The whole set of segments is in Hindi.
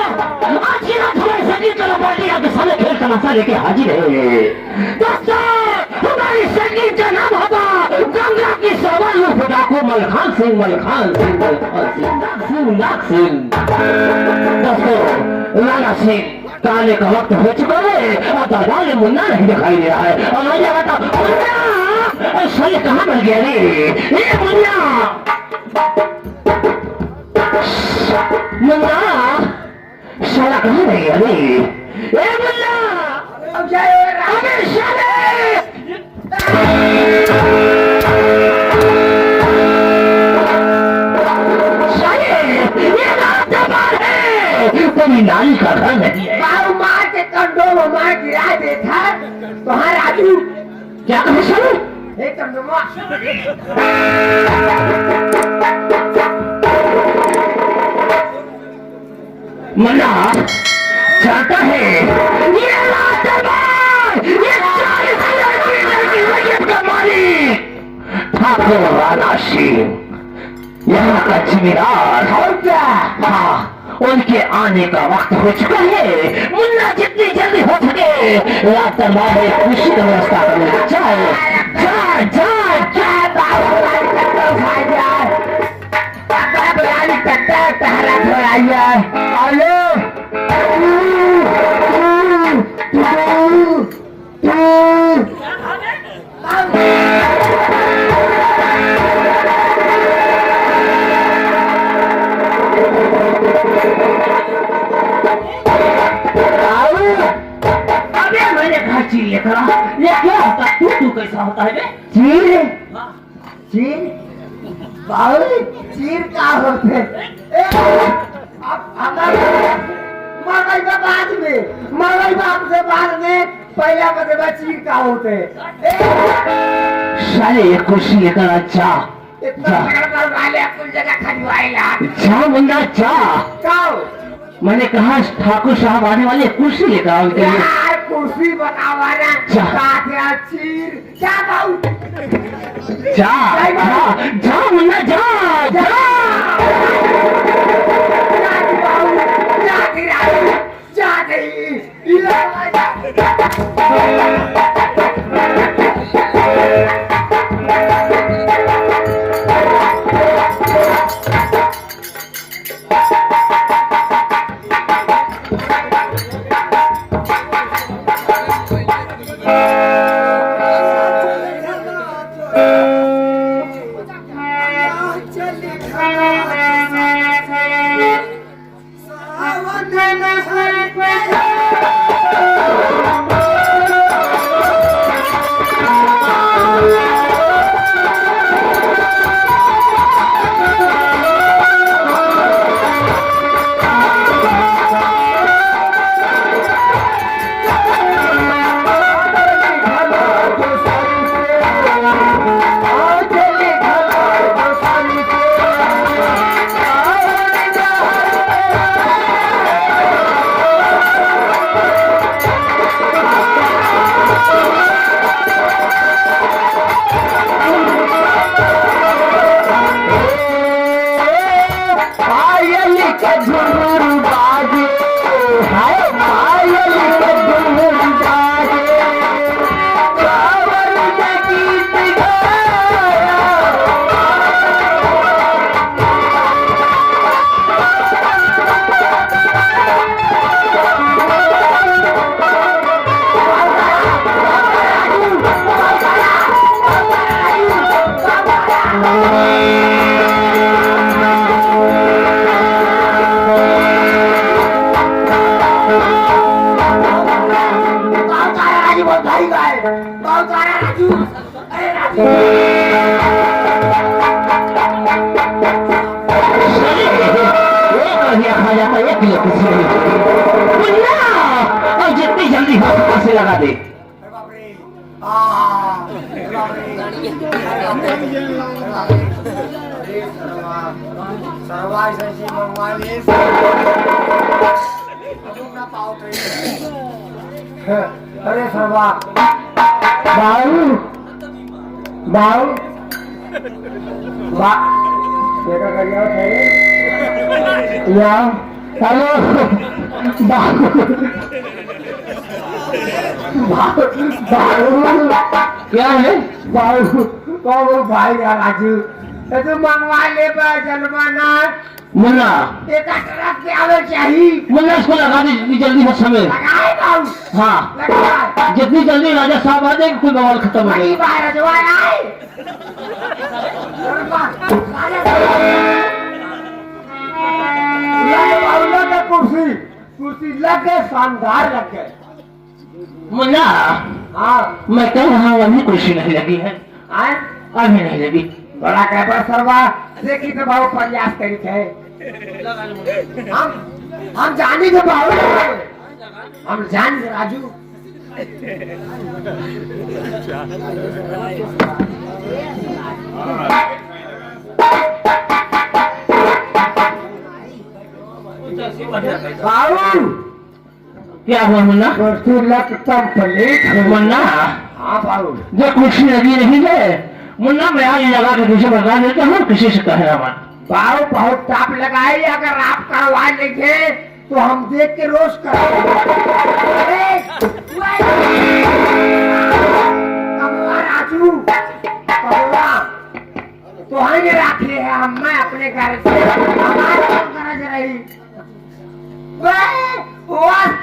आज की रात हमारे संगीत कला पार्टी आपके सामने खेल तमाशा लेके हाजिर है। दोस्तों, हमारी संगीत का नाम होगा गंगा की सवाल फटाको मलखान सिंह मलखान सिंह मलखान सिंह नाग सिंह। दोस्तों, लाला सिंह काले का वक्त हो चुका है और दादा ने मुन्ना नहीं दिखाई दे रहा है। और मैं कहता मुन्ना सही कहाँ मिल गया रे? ये मुन्ना मुन्ना साला कहाँ रह गया रे? ये मुन्ना अबे साले ये रात दबार है, तेरी नानी का घर नहीं है। बाबू मार के कंडो मार गिरा देखा तुम्हारे राजू क्या कहे साले? एक कंडो मना चाहता है ये रात दरबार, ये 40,000 की लड़की का मालिक ठाकुर राणा सिंह, यहाँ का जिम्मेदार और क्या? हाँ, उनके आने का वक्त हो चुका है। मुन्ना जितनी जल्दी हो सके रात दरबार में खुशी का व्यवस्था करना चाहे। जा जा जा चीर लेकर आ। ये क्या होता है? तू कैसा होता है बे? चीर चीर बाबू चीर का होते अब मरई का बाद में मरई बाप से बाद में पहला बदला चीर का होते साले ये कुर्सी लेकर आ। जा इतना वाले कुल जगह खरीवाएगा जा मुन्ना जा। काओ मैंने कहा ठाकुर साहब आने वाले कुर्सी लेकर आओ उनके लिए। कुर्सी बनावाना जा चीर क्या बाबू जा जा जा मुन्ना जा जा जितनी जल्दी हो से लगा दे। अरे सर्वा बाऊ बाऊ देखा कर हेलो क्या है बाबू बाबू भाई राजू तो मंगवा ले जलवाना मुन्ना एक ट्रक पे आवे चाहिए मुन्ना इसको लगा दे जितनी जल्दी हो समय लगाए बाबू हाँ लगाए जितनी जल्दी राजा साहब आ जाए कोई बवाल खत्म हो बड़ी गई बाहर जवान आए लगे कुर्सी कुर्सी लगे शानदार लगे मुन्ना हाँ मैं कह रहा हूँ अभी कुर्सी नहीं लगी है आए अभी नहीं लगी बड़ा कहकर सरवा देखी तो भाव प्रयास करी थे हम जानी के भाव हम जान राजू बाबू क्या हुआ मुन्ना कुर्सी लगता प्लेट मुन्ना हाँ बाबू जो कुर्सी लगी नहीं है मुन्ना मैं आज लगा के किसी बता देता हूँ किसी से कह रहा बाबू बहुत टाप लगाई अगर आप करवा लेंगे तो हम देख के रोज राजू तो हमें रखे है हम मैं अपने घर से गरज रही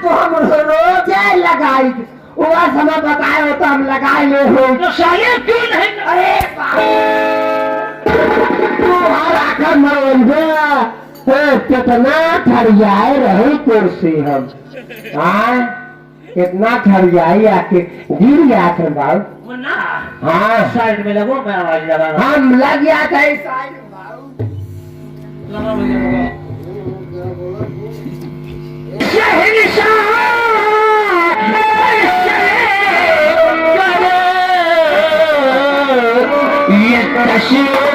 तो हम रोज लगाई वह समय बताए हो तो हम लगाए ले हो तो साले क्यों नहीं अरे तुम्हारा मर कितना ठरियाए रही कुर्सी हम हाँ कितना ठरियाई आके गिर गया था बाबू मुन्ना हाँ साइड में लगो मैं आवाज लगा रहा हम लग गया था इस साइड में बाबू लगा भैया ये तस्वीर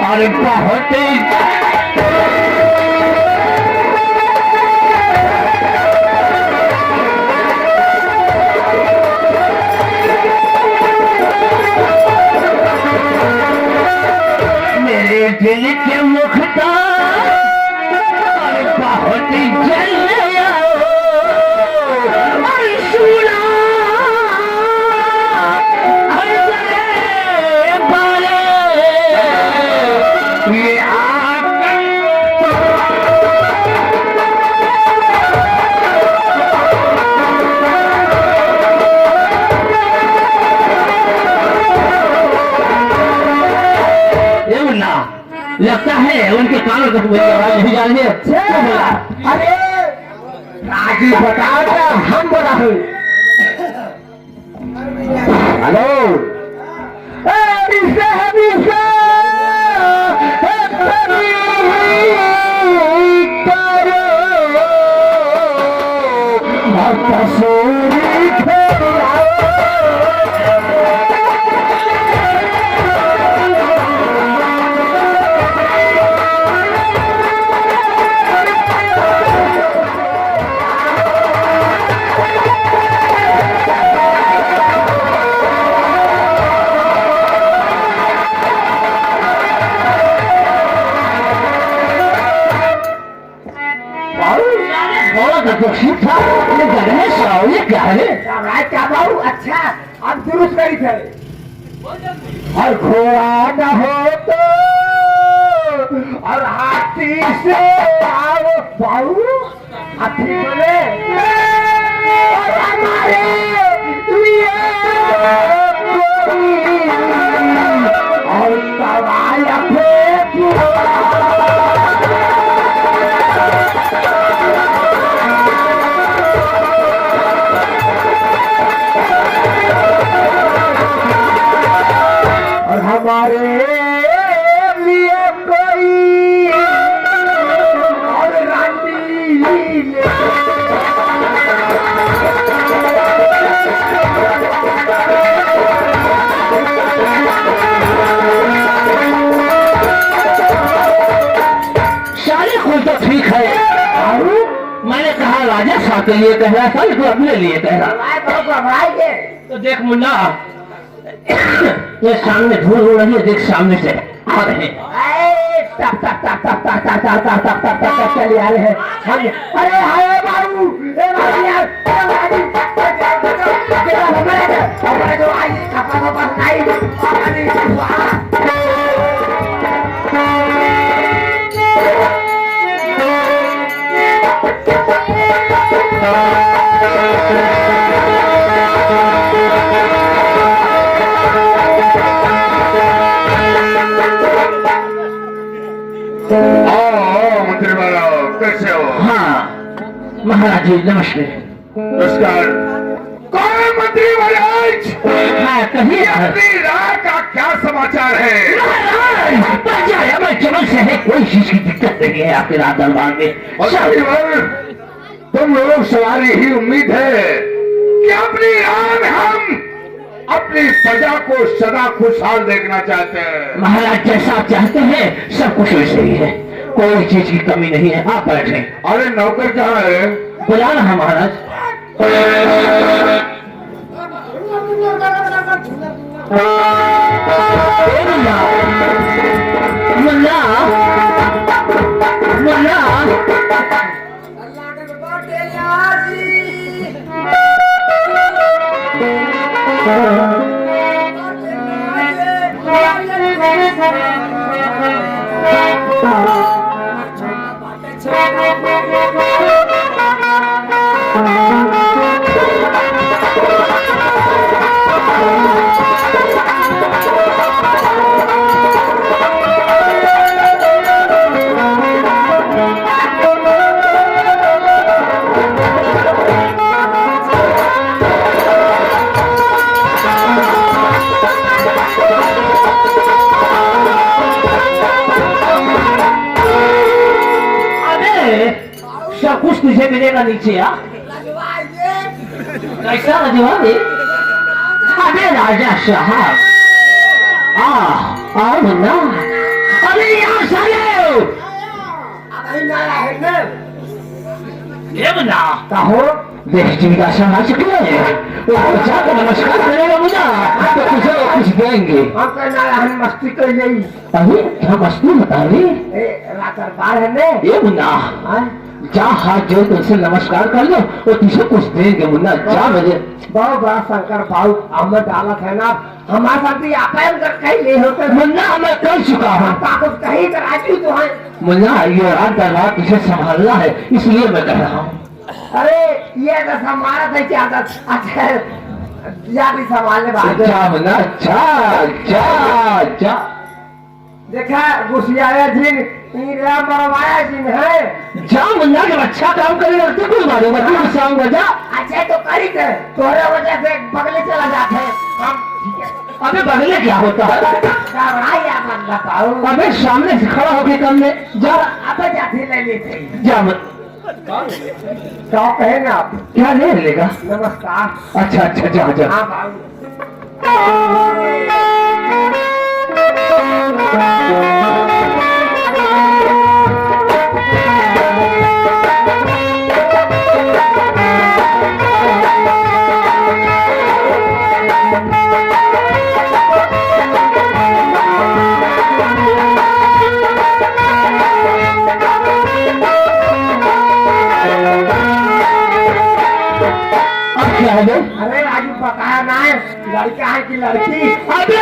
अरे बहुत मेरे दिल के मुख्तार बहुत जल लगता है उनके कानों तक मेरी आवाज नहीं जा रही है अरे राजू बताओ क्या हम बोला हूँ हेलो क्या बाबू अच्छा अब दुरुस्त करी थे और घोड़ा न हो तो और हाथी से आओ बाबू हाथी बोले और हमारे लिए और सवाया हमारे लिए कोई बिल्कुल तो ठीक है। मैंने कहा राजा शाह के लिए कह रहा था, ये तो अपने लिए कह रहा। तो देख मुन्ना, ये सामने धूल हो रही है, देख सामने से आ रहे हैं। चले आ रहे हैं। अरे हाय बाबू, मंत्री महाराज कैसे हो? हाँ महाराज जी नमस्ते। नमस्कार। कौन मंत्री महाराज? हाँ कहिए। अपनी राह का क्या समाचार है? महाराज प्रजा अमर चमक से है, कोई चीज की दिक्कत नहीं है आपके राज दरबार में। तुम लोग सवारी ही उम्मीद है कि अपनी राह में हम अपनी प्रजा को सदा खुशहाल देखना चाहते हैं। महाराज जैसा आप चाहते हैं सब कुछ वैसे ही है, कोई चीज की कमी नहीं है। आप बैठे। अरे नौकर कहाँ है? बुला रहा महाराज। मुन्ना मुन्ना सब कुछ तुझे मिलेगा नीचे। आ कैसा रजवान है? अरे राजा साहब आ मुन्ना, अरे यहाँ साले ये मुन्ना कहो देश जीविका समाज के वो बच्चा को नमस्कार करेगा मुन्ना तो तुझे कुछ देंगे। हम कहना हम मस्ती कर यही। अरे क्या मस्ती बता रही? दरबार है ने ये मुन्ना जा हाथ जोड़ तुझसे नमस्कार कर लो और तुझे कुछ देंगे मुन्ना। जा मुझे बहुत बड़ा शंकर भाव अमर डालत है ना, हमारे साथ भी आप कहीं ले होते मुन्ना मैं कर चुका हूँ। कुछ कहीं कर राजू तो है मुन्ना ये रात दरबार तुझे संभालना है इसलिए मैं कह रहा हूँ। अरे ये तो हमारा था क्या अच्छा या भी संभालने वाले जा मुन्ना जा जा जा। देखा गुसियाया जिन हीरा मरवाया जिन है। जा मुन्ना जब अच्छा काम करेगा तो कोई मारेगा तू शाम को जा। अच्छा तो करी थे तोरे वजह से बगले चला जाते हैं हम। अबे बगले क्या होता है? बताओ अबे सामने से खड़ा होके कर ले जा। अब जाते ले लेते जा मत तो कहे ना आप क्या ले लेगा? नमस्कार। अच्छा अच्छा जा जा। हाँ बाबू अरे राजू बताया ना लड़का है कि लड़की? अबे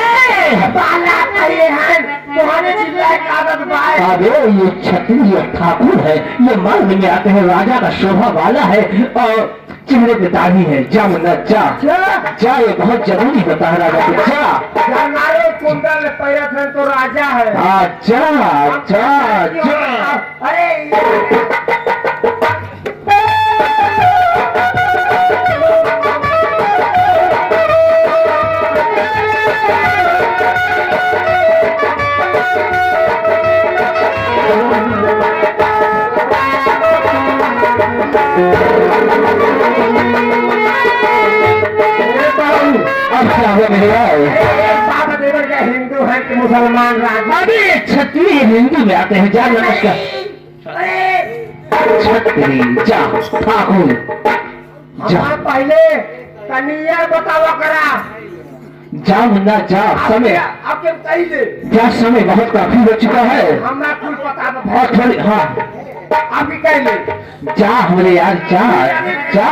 बाला नहीं है तुम्हारे चिल्लाए की आदत बाय। अबे ये क्षत्रिय ठाकुर है, ये मर्द में आते हैं, राजा का शोभा वाला है और चेहरे पे दाढ़ी है। जा मुन्ना जा जा, ये बहुत जरूरी होता है राजा को। जा हमारे कुंडल पैरत है तो राजा है। जा जा जा। अरे बाबा देवर का हिंदू है कि मुसलमान राजा? अभी क्षत्रिय हिंदू में आते हैं। जा नमस्कार। अरे छतरी जा ठाकुर जा हमार पहले कन्या बतावा करा जा मुन्ना जा समय आपके पहले जा समय बहुत काफी हो चुका है हमरा कुल पता और थोड़ी हाँ आप ही कह ले जा हमारे यार जा जा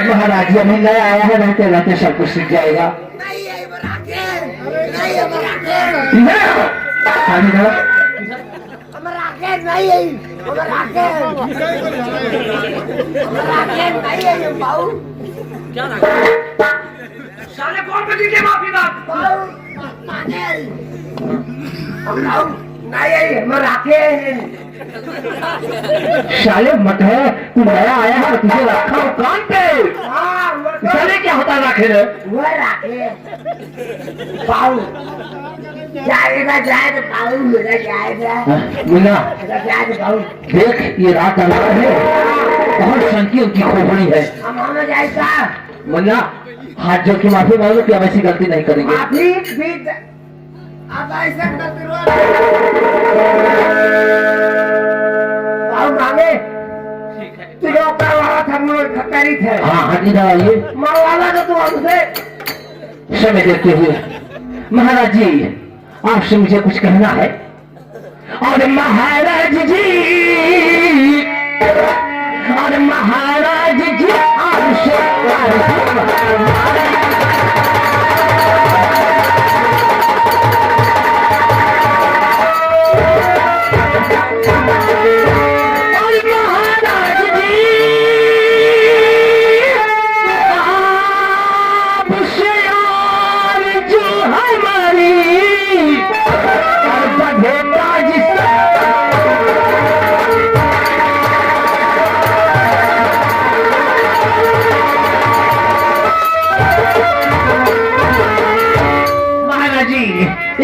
महाराज जी अभी नया आया है रहते रहते सब कुछ सीख जाएगा शाले मत है तू नया आया है तुझे रखा हो कान पे चले क्या होता राखे रे वह राखे पाऊ जाएगा जाए तो पाऊ मेरा जाएगा मुन्ना जाए तो पाऊ देख ये रात अंदर है बहुत संख्या की खोपड़ी है हम होना जाएगा मुन्ना हाथ जोड़ के माफी मांगो कि हम ऐसी गलती नहीं करेंगे माफी भी अब ऐसा करते पाऊ मांगे तुझे ऊपर वाला था मुझे खतरी थे हाँ हटी दवाइए मरवाना तो तू हमसे समय देखते हुए महाराज जी आपसे मुझे कुछ कहना है और महाराज जी और महाराज जी आपसे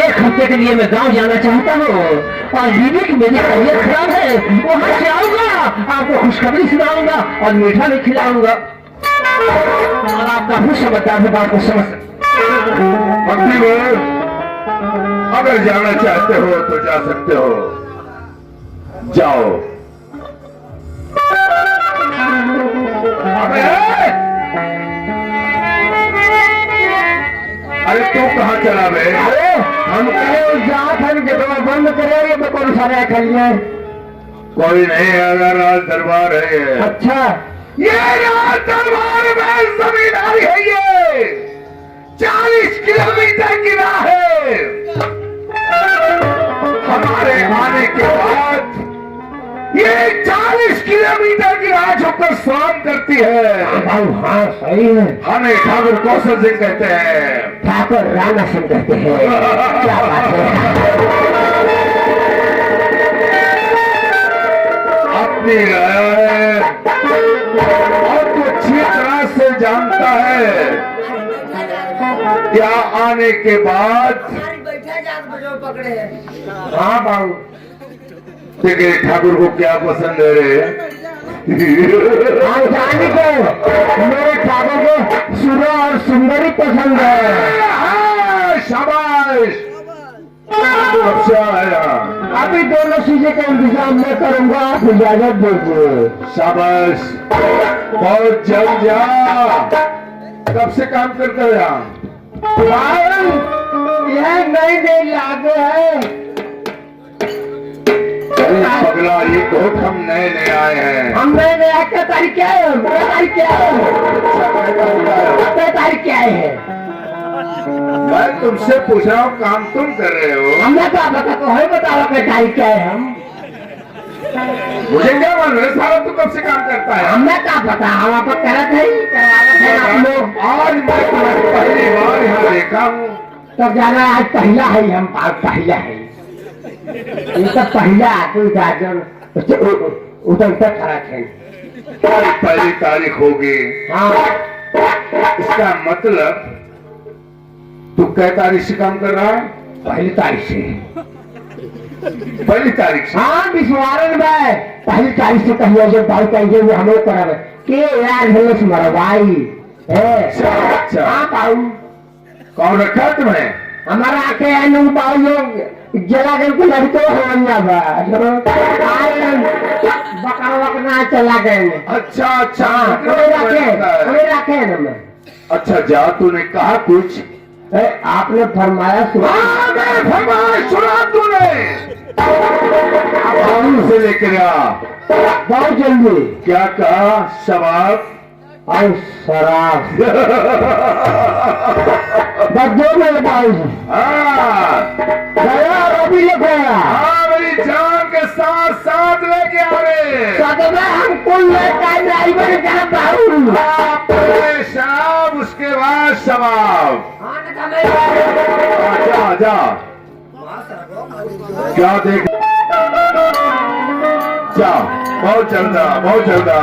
एक हफ्ते के लिए मैं गांव जाना चाहता हूँ और बीवी की मेरी तबीयत खराब है वहां से आऊंगा आपको खुशखबरी सुनाऊंगा और मीठा भी खिलाऊंगा और आप काफी समझदार है बात को समझ भक्ति बोल अगर जाना चाहते हो तो जा सकते हो जाओ अरे तू कहाँ चला बे अरे हम कहे उस जात है जगह बंद करेंगे तो कौन सारे खाइए कोई नहीं अगर राज दरबार है ये अच्छा ये राज दरबार में जमींदारी है ये 40 किलोमीटर की राह है हमारे आने के बाद ये 40 किलोमीटर की राह होकर स्वाम करती है हाँ सही है हमें ठाकुर कौशल सिंह कहते हैं ठाकुर राणा सिंह कहते हैं क्या बात है अपनी राय है और तो अच्छी तरह से जानता है क्या आने के बाद पकड़े हाँ बाबू देखिए ठाकुर को क्या पसंद है रे हाँ जाने को मेरे ठाकुर को सुनो और सुंदरी पसंद है हाँ, शाबाश अच्छा आया अभी दोनों चीजें का इंतजाम मैं करूंगा आप इजाजत दीजिए शाबाश बहुत जल्द जा कब से काम करता है यह नई नई लागू है पगला ये बहुत हम नए नए आए हैं हम नए नए क्या तारीख क्या है मेरा तारीख क्या है तारीख क्या है मैं तुमसे पूछ रहा हूँ काम तुम कर रहे हो हमने तो बता तो है बताओ कि तारीख क्या है हम मुझे क्या मालूम है सारा तू कब से काम करता है हमने क्या पता हम आप करत है करवावत है आप लोग आज मैं तुम्हें पहली बार यहाँ देखा हूँ तब जाना आज पहला है हम आज पहला है ये तो पहला कोई गार्जियन उधर तक खड़ा थे। पहली तारीख होगी। हाँ इसका मतलब तू कै तारीख से काम कर रहा है? पहली तारीख से। पहली तारीख से। हाँ विश्वारण भाई पहली तारीख से कहिए जो भाई कहिए वो हमें करावे के यार हेलो मरवाई अच्छा अच्छा। हाँ पाऊ कौन रखा तुम्हें? हमारा आके अनु पाऊ लोग जला करके लड़के हो बा बकरा बकरा चला गए। अच्छा अच्छा। हमें रखे ना मैं। अच्छा जा, तूने कहा कुछ? आपने फरमाया सुना। हाँ, मैंने फरमाया सुना तूने। अब से लेकर आ बहुत जल्दी। क्या कहा? शराब और शराब बस दो मेरे पास। हाँ गया अभी गया। हाँ, मेरी जान के साथ साथ लेके आ रहे। सदमे हमको लेकर ड्राइवर का बाबू। पहले शराब उसके बाद शराब। जा जा क्या देख जा। बहुत जल्दा बहुत जल्दा।